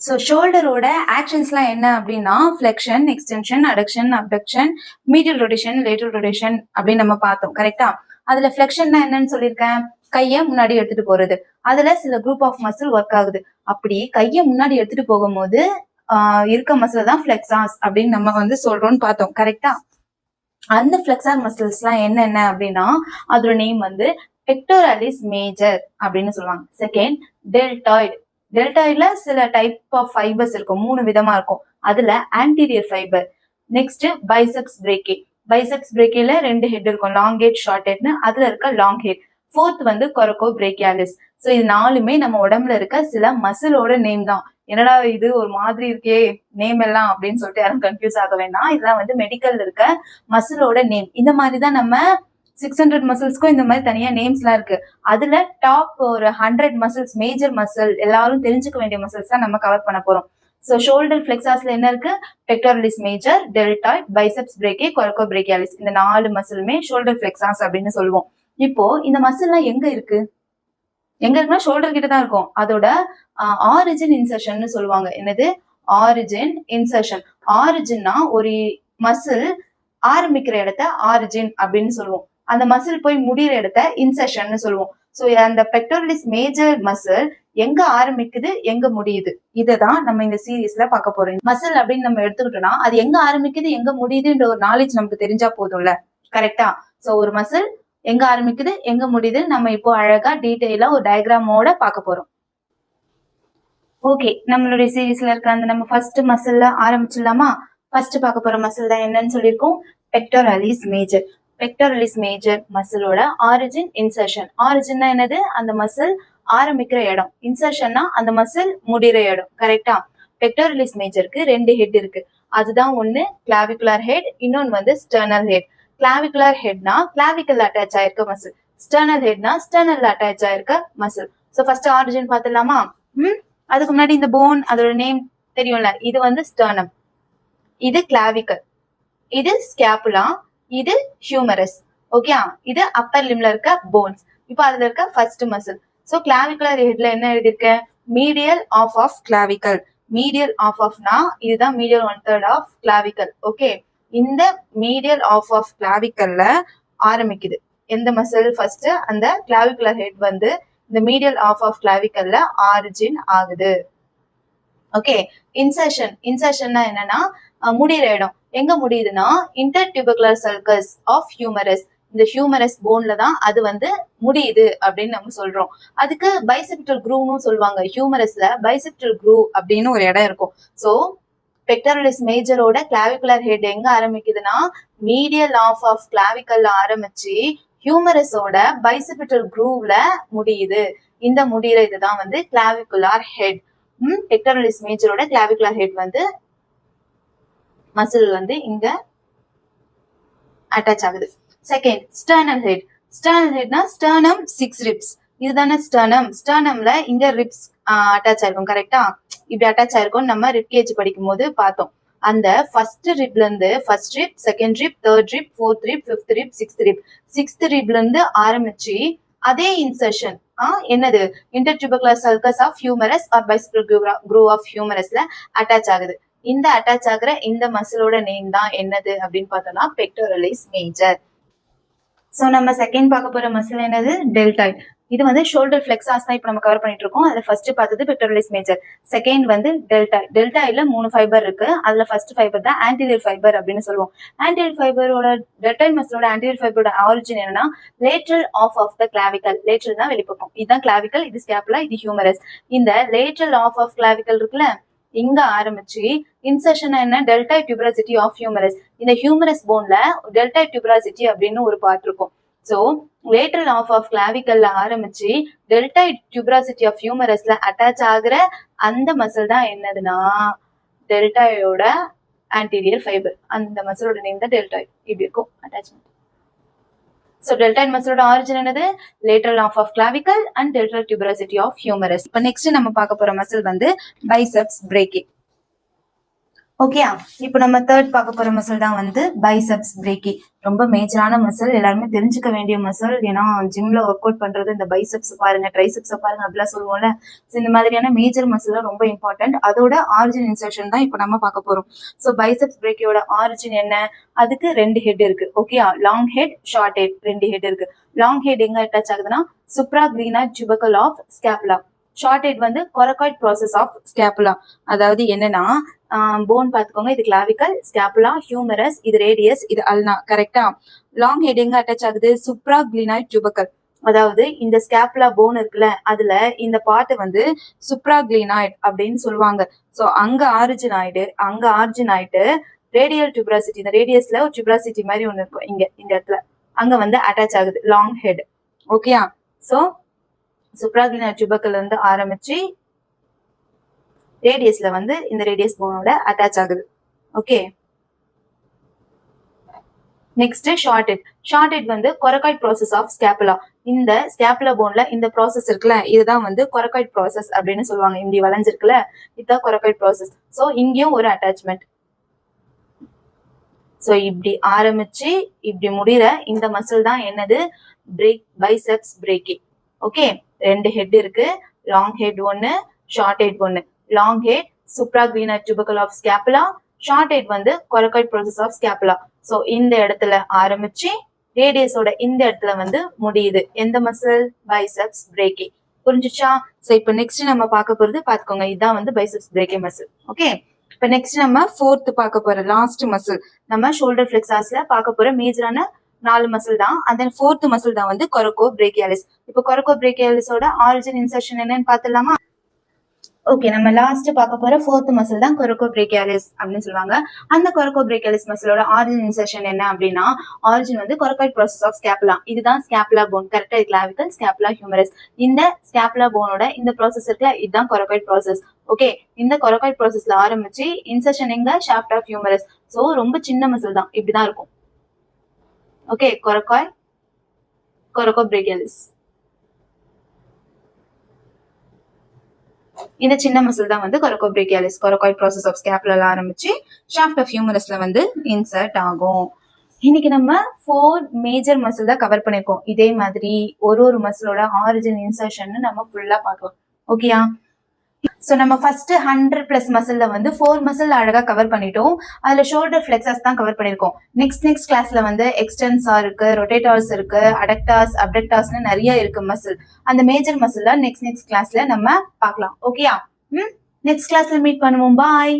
So ஷோல்டரோட ஆக்ஷன்ஸ்லாம் என்ன அப்படின்னா flexion, extension, adduction, abduction, medial rotation, lateral rotation அப்படின்னு நம்ம பார்த்தோம். கரெக்டா? அதுல ஃபிளெக்ஷன்னா என்னன்னு சொல்லியிருக்கேன், கையை முன்னாடி எடுத்துட்டு போறது. அதுல சில குரூப் ஆஃப் மசில் ஒர்க் ஆகுது. அப்படி கையை முன்னாடி எடுத்துட்டு போகும்போது இருக்க மசில் தான் ஃபிளெக்ஸாஸ் அப்படின்னு நம்ம வந்து சொல்றோம்னு பார்த்தோம். கரெக்டா? அந்த ஃபிளெக்ஸார் மசில்ஸ் எல்லாம் என்னென்ன அப்படின்னா அதோட நேம் வந்து பெக்டோரலிஸ் மேஜர் அப்படின்னு சொல்லுவாங்க. Second, deltoid. டெல்டாய்டுல சில டைப் ஆஃப் ஃபைபர்ஸ் இருக்கும், 3 விதமா இருக்கும். அதுல anterior fibre. Next biceps brachii. Biceps பிரேக்கேல 2 ஹெட் இருக்கும், லாங் ஹெட், ஷார்ட் ஹெட்னு. அதுல இருக்க லாங் ஹெட். ஃபோர்த் வந்து கொரக்கோ பிரேக்கியாலிஸ். ஸோ இது 4மே நம்ம உடம்புல இருக்க சில மசிலோட நேம் தான். என்னடா இது ஒரு மாதிரி இருக்கே நேம் எல்லாம் அப்படின்னு சொல்லிட்டு யாரும் கன்ஃபியூஸ் ஆக வேண்டாம். இதெல்லாம் வந்து மெடிக்கல் இருக்க மசிலோட நேம். இந்த மாதிரிதான் நம்ம 600 மசில்ஸ்க்கும் இந்த மாதிரி தனியா நேம்ஸ் எல்லாம் இருக்கு. அதுல டாப் ஒரு 100 மசில்ஸ், மேஜர் மசில், எல்லாரும் தெரிஞ்சுக்க வேண்டிய மசில்ஸ் தான் நம்ம கவர் பண்ண போறோம். ஸோ ஷோல்டர் ஃபிளெக்ஸாஸ்ல என்ன இருக்கு, பெக்டோரலிஸ் மேஜர், டெல்டாய்ட், பைசெப்ஸ் பிரேக்கே, கொரக்கோ பிரேக்கியாலிஸ். இந்த 4 மசிலுமே ஷோல்டர் ஃபிளெக்ஸாஸ் அப்படின்னு சொல்லுவோம். இப்போ இந்த மசில்லாம் எங்க இருக்கு, எங்க இருக்குன்னா ஷோல்டர் கிட்ட தான் இருக்கும். அதோட ஆரிஜின் இன்சர்ஷன் சொல்லுவாங்க. என்னது, ஆரிஜின் இன்சர்ஷன். ஆரிஜின்னா ஒரு மசில் ஆரம்பிக்கிற இடத்த ஆரிஜின் அப்படின்னு சொல்லுவோம். அந்த மசில் போய் முடிகிற இடத்த இன்சர்ஷன் சொல்லுவோம். ஸோ அந்த பெக்டோரலிஸ் மேஜர் மசில் எங்க ஆரம்பிக்குது, எங்க முடியுது, இததான் நம்ம இந்த சீரீஸ்ல பார்க்க போறோம். மசில் அப்படின்னு நம்ம எடுத்துக்கிட்டோம்னா அது எங்க ஆரம்பிக்குது, எங்க முடியுதுன்ற ஒரு நாலேஜ் நமக்கு தெரிஞ்சா போதும்ல. கரெக்டா? ஸோ ஒரு மசில் எங்க ஆரம்பிக்குது, எங்க முடியுது, நம்ம இப்போ அழகா டீட்டெயிலா ஒரு டயக்ராமோட பார்க்க போறோம். ஓகே, நம்மளுடைய சீரீஸ்ல இருக்க அந்த நம்ம ஃபர்ஸ்ட் மசில்ல ஆரம்பிச்சிடலாமா? ஃபர்ஸ்ட் பார்க்க போற மசில் தான் என்னன்னு சொல்லியிருக்கோம், பெக்டோரலிஸ் மேஜர். பெக்டோரலிஸ் மேஜர் மசிலோட ஆரிஜின், இன்சர்ஷன். ஆரிஜின்னா என்னது, அந்த மசில் ஆரம்பிக்கிற இடம். இன்சர்ஷன்னா அந்த மசில் முடிகிற இடம். கரெக்டா? பெக்டோரலிஸ் மேஜருக்கு 2 ஹெட் இருக்கு. அதுதான் ஒண்ணு கிளாவிகுலர் ஹெட், இன்னொன்னு வந்து ஸ்டர்னல் ஹெட். கிளாவிகுலர் ஹெட்னா கிளாவிக்கல் அட்டாச் ஆயிருக்க மசில். ஸ்டர்னல் ஹெட்னா ஸ்டர்னல் அட்டாச் ஆயிருக்க மசில். ஸோ ஃபர்ஸ்ட் ஆரிஜின் பார்த்துடலாமா? அதுக்கு முன்னாடி இந்த போன், அதோட நேம் தெரியும்ல. இது வந்து ஸ்டர்னம், இது கிளாவிக்கல், இது ஸ்கேப்புலா, இது ஹியூமரஸ். ஓகே, இது அப்பர் லிம்ல இருக்க போன்ஸ். இப்போ அதுல இருக்க ஃபர்ஸ்ட் மசில். ஸோ கிளாவிகுலர் ஹெட்ல என்ன எழுதியிருக்கேன், மீடியல் ஆஃப் கிளாவிக்கல். மீடியல் ஆஃப்னா இதுதான் மீடியல் 1/3 ஆஃப் கிளாவிக்கல். ஓகே, இந்த மீடியல் ஆஃப் கிளாவிக்கல்ல ஆரம்பிக்குது எந்த மசில், ஃபர்ஸ்ட் அந்த கிளாவிகுலர் ஹெட் வந்து இந்த மீடியல் ஆஃப் கிளாவிக்கல்ல ஆரிஜின் ஆகுது. Okay, insertion. இன்சர்ஷன்னா என்னன்னா முடிகிற இடம். எங்க முடியுதுன்னா இன்டர்டியூபகுலர் சல்கஸ் ஆஃப் ஹியூமரஸ். இந்த ஹியூமரஸ் போன்ல தான் அது வந்து முடியுது அப்படின்னு நம்ம சொல்றோம். அதுக்கு பைசெப்டல் க்ரூவ்னு சொல்லுவாங்க. ஹியூமரஸ்ல பைசெப்டல் க்ரூவ் அப்படின்னு ஒரு இடம் இருக்கும். ஸோ பெக்டோரலிஸ் மேஜரோட கிளாவிகுலர் ஹெட் எங்க ஆரம்பிக்குதுன்னா மீடியல் ஆஃப் கிளாவிக்கல்ல ஆரம்பிச்சு ஹியூமரஸோட பைசெப்டல் க்ரூவ்ல முடியுது. இந்த முடிகிற இதுதான் வந்து கிளாவிகுலர் ஹெட். பெக்டோரலிஸ் மேஜரோட கிளாவிகுலர் ஹெட் வந்து மசில் வந்து இங்க அட்டாச் ஆகுது. Second, sternal head. ஸ்டர்னல் ஹெட்னா ஸ்டர்னம் 6 ரிப்ஸ். இதுதானே ஸ்டர்னம். ஸ்டர்னம்ல இங்க ரிப்ஸ் அட்டாச் ஆயிருக்கும். கரெக்டா? இப்படி அட்டாச் ஆயிருக்கும். நம்ம ரிப் கேஜ் படிக்கும் போது பார்த்தோம். அந்த ஃபர்ஸ்ட் ரிப்ல இருந்து first rib, second rib, third rib, fourth rib, fifth rib, sixth rib. Sixth ரிப்ல இருந்து ஆரம்பிச்சு அதே இன்சர்ஷன் என்னது, intertubercular sulcus of humerus or bicipital groove of ஹியூமரஸ்ல அட்டாச் ஆகுது. இந்த அட்டாச் ஆகுற இந்த மசிலோட நேம் தான் என்னது அப்படின்னு பார்த்தோம்னா பெக்டோரலிஸ் மேஜர். சோ நம்ம செகண்ட் பார்க்க போற மசில் என்னது, டெல்டாய்ட். இது வந்து ஷோல்டர் ஃபிளெக்ஸாஸ் தான் இப்போ நம்ம கவர் பண்ணிட்டு இருக்கோம். அதுல ஃபர்ஸ்ட் பார்த்தது பெக்டோரலிஸ் மேஜர், செகண்ட் வந்து டெல்டாய்ட். டெல்டாய்ட்ல 3 ஃபைபர் இருக்கு. அதுல ஃபர்ஸ்ட் ஃபைபர் தான் ஆன்டீரியர் ஃபைபர் அப்படின்னு சொல்லுவோம். ஆன்டீரியர் ஃபைபரோட டெல்டாய்ட் மசிலோட ஆன்டீரியர் ஃபைபரோட ஆரிஜின் என்னன்னா lateral of the clavicle. Lateral தான் வெளிப்பக்கம். இதுதான் கிளாவிக்கல், இது ஸ்கேப்புலா, இது ஹியூமரஸ். இந்த லேட்டரல் ஆஃப் கிளாவிக்கல் இருக்குல்ல, இங்க ஆரம்பிச்சு இன்சர்ஷன் என்ன, டெல்டாய்ட் டியூபரசிட்டி ஆஃப் ஹியூமரஸ். இந்த ஹியூமரஸ் போன்ல டெல்டாய்ட் டியூபரசிட்டி அப்படின்னு ஒரு பார்ட் இருக்கும். சோ லேட்டரல் ஆஃப் கிளாவிக்கல்ல ஆரம்பிச்சு டெல்டாய்ட் டியூபரசிட்டி ஆஃப் ஹியூமரஸ்ல அட்டாச் ஆகுற அந்த மசில் தான் என்னதுன்னா டெல்டாயோட ஆன்டீரியர் ஃபைபர். அந்த மசிலோட நேம் தான் டெல்டாய்ட். இப்படி இருக்கும் அட்டாச்மெண்ட். So deltoid மசிலோட ஆரிஜின் என்னது, lateral of clavicle and deltoid tuberosity of humerus. இப்போ நெக்ஸ்ட் நம்ம பார்க்க போற மசில் வந்து பைசெப்ஸ் பிரேக்கே. ஓகே, இப்போ நம்ம தேர்ட் பார்க்க போற மசில் தான் வந்து பைசெப்ஸ் பிரேக்கி. ரொம்ப மேஜரான மசில், எல்லாருமே தெரிஞ்சுக்க வேண்டிய மசில். ஏன்னா ஜிம்ல ஒர்க் அவுட் பண்றது இந்த பைசெப்ஸ் பாருங்க, ட்ரைசெப்ஸ் பாருங்க அப்படிலாம் சொல்லுவோம்ல. இந்த மாதிரியான மேஜர் மசில் ரொம்ப இம்பார்ட்டன்ட். அதோட ஆரிஜின் இன்சர்ஷன் தான் இப்போ நம்ம பார்க்க போறோம். ஸோ பைசெப்ஸ் பிரேக்கியோட ஆரிஜின் என்ன? அதுக்கு 2 ஹெட் இருக்கு. Okay, long head, short head, 2 head இருக்கு. லாங் ஹெட் எங்க அட்டாச் ஆகுதுன்னா supraglenoid tubercle of scapula. Short head வந்து கொரகாய்ட் ப்ராசஸ் ஆஃப் ஸ்கேப்புலா. அதாவது என்னன்னா போன் பாத்துக்கோங்க, இது கிளாவிக்கல், ஸ்கேப்புலா, ஹியூமரஸ், இது ரேடியஸ், இது அல்னா. கரெக்டா? லாங் ஹெட் எங்க அட்டாச் ஆகுது? சுப்ராக்ளினாய்ட் டியூபர்கல். அதாவது இந்த ஸ்கேப்புலா போன் இருக்குல்ல, அதுல இந்த பார்ட் வந்து சுப்ராக்ளினாய்ட் அப்படின்னு சொல்லுவாங்க. சோ அங்க ஆரிஜின் ஆயிட்டு ரேடியல் டியூப்ராசிட்டி, இந்த ரேடியஸ்ல ஒரு டியூப்ராசிட்டி மாதிரி ஒண்ணு இருக்கும் இங்க இந்த இடத்துல, அங்க வந்து அட்டாச் ஆகுது லாங் ஹெட். ஓகேயா? சோ சுப்ராக்ளினாய்ட் டியூபர்கல் வந்து ஆரம்பிச்சு ரேடியஸ்ல வந்து இந்த ரேடியஸ் போனோட அட்டாச் ஆகுது. Okay, next short head. Short head வந்து கொரகாய்ட் ப்ராசஸ் ஆஃப் ஸ்கேப்புலா. இந்த ஸ்கேப்புலா போன்ல இந்த ப்ராசஸ் இருக்குல்ல, இதுதான் வந்து கொரகாய்ட் ப்ராசஸ் அப்படின்னு சொல்லுவாங்க. இப்படி வளைஞ்சிருக்குல்ல, இதுதான் கொரகாய்ட் ப்ராசஸ். சோ இங்கேயும் ஒரு அட்டாச்மெண்ட். சோ இப்படி ஆரம்பிச்சு இப்படி முடிகிற இந்த மசில் தான் என்னது? Biceps brachii. ஓகே, 2 ஹெட் இருக்கு. லாங் ஹெட் ஒன்னு, ஷார்ட் ஹெட் ஒன்னு. Long head supraglenoid tubercle of scapula, short head வந்து coracoid process of scapula. So இந்த இடத்துல ஆரம்பிச்சு ரேடியஸோட இந்த இடத்துல வந்து முடியுது. எந்த மசில்? பைசெப்ஸ் பிரேக்கி. புரிஞ்சுச்சா? சோ இப்போ நெக்ஸ்ட் நம்ம பார்க்க போறது பாத்துக்கோங்க, இதுதான் வந்து பைசெப்ஸ் பிரேக்கி மசில். ஓகே, இப்ப நெக்ஸ்ட் நம்ம 4th பார்க்க போற லாஸ்ட் மசில், நம்ம ஷோல்டர் பிளெக்ஸாஸ்ல பார்க்க போற மேஜரான 4 மசில் தான். அந்த 4th மசில் தான் வந்து கொரகோ பிரேக்கியாலிஸ். இப்போ கொரகோ பிரேக்கியாலிஸோட ஆரிஜின் இன்சர்ஷன் என்னன்னு பாத்துலாமா? ஓகே, நம்ம லாஸ்ட் பார்க்க போற 4th மசில் தான் கொரகோ பிரேக்கியாலிஸ் அப்படின்னு சொல்லுவாங்க. அந்த கொரகோ பிரேக்கியாலிஸ் மசிலோட ஆரிஜின் இன்சர்ஷன் என்ன அப்படின்னா, ஆரிஜின் வந்து கொரகாய்ட் ப்ராசஸ் ஆஃப் ஸ்கேப்புலா. இதுதான் ஸ்கேப்புலா போன். கரெக்டா? Clavicle, scapula, humorous. இந்த ஸ்கேப்புலா போனோட இந்த ப்ராசஸ் இருக்குல்ல, இதுதான் கொரகாய்ட் ப்ராசஸ். ஓகே, இந்த கொரகாய்ட் ப்ராசஸ்ல ஆரம்பிச்சு இன்சர்ஷன் எங்க? Shaft of humorous. சோ ரொம்ப சின்ன மசில் தான், இப்படிதான் இருக்கும். ஓகே, கொரகோ பிரேக்கியாலிஸ். இந்த சின்ன மசில் தான் வந்து கொரகோ பிரேக்கியாலிஸ். கொரகாய்ட் ப்ராசஸ் ஆஃப் ஸ்கேப்புலா ஆரம்பிச்சு ஷாஃப்ட் ஆஃப் ஹியூமரஸ்ல வந்து இன்சர்ட் ஆகும். இன்னைக்கு நம்ம 4 மேஜர் மசில் தான் கவர் பண்ணிருக்கோம். இதே மாதிரி ஒரு மசிலோட ஆரிஜின் இன்சர்ஷன் நம்ம ஃபுல்லா பார்க்கலாம். ஓகேயா? சோ நம்ம ஃபர்ஸ்ட் 100+ மசில்ல வந்து 4 மசில் அழகா கவர் பண்ணிட்டோம். அதுல ஷோல்டர் பிளெக்ஸஸ் தான் கவர் பண்ணிருக்கோம். நெக்ஸ்ட் கிளாஸ்ல வந்து எக்ஸ்டென்ஸா இருக்கு, ரொட்டேட்டர்ஸ் இருக்கு, அடக்டாஸ், அப்டக்டாஸ்னு நிறைய இருக்கு மசில். அந்த மேஜர் மசில்ல நெக்ஸ்ட் கிளாஸ்ல நம்ம பார்க்கலாம். ஓகேயா? நெக்ஸ்ட் கிளாஸ்ல மீட் பண்ணுவோம். பாய்.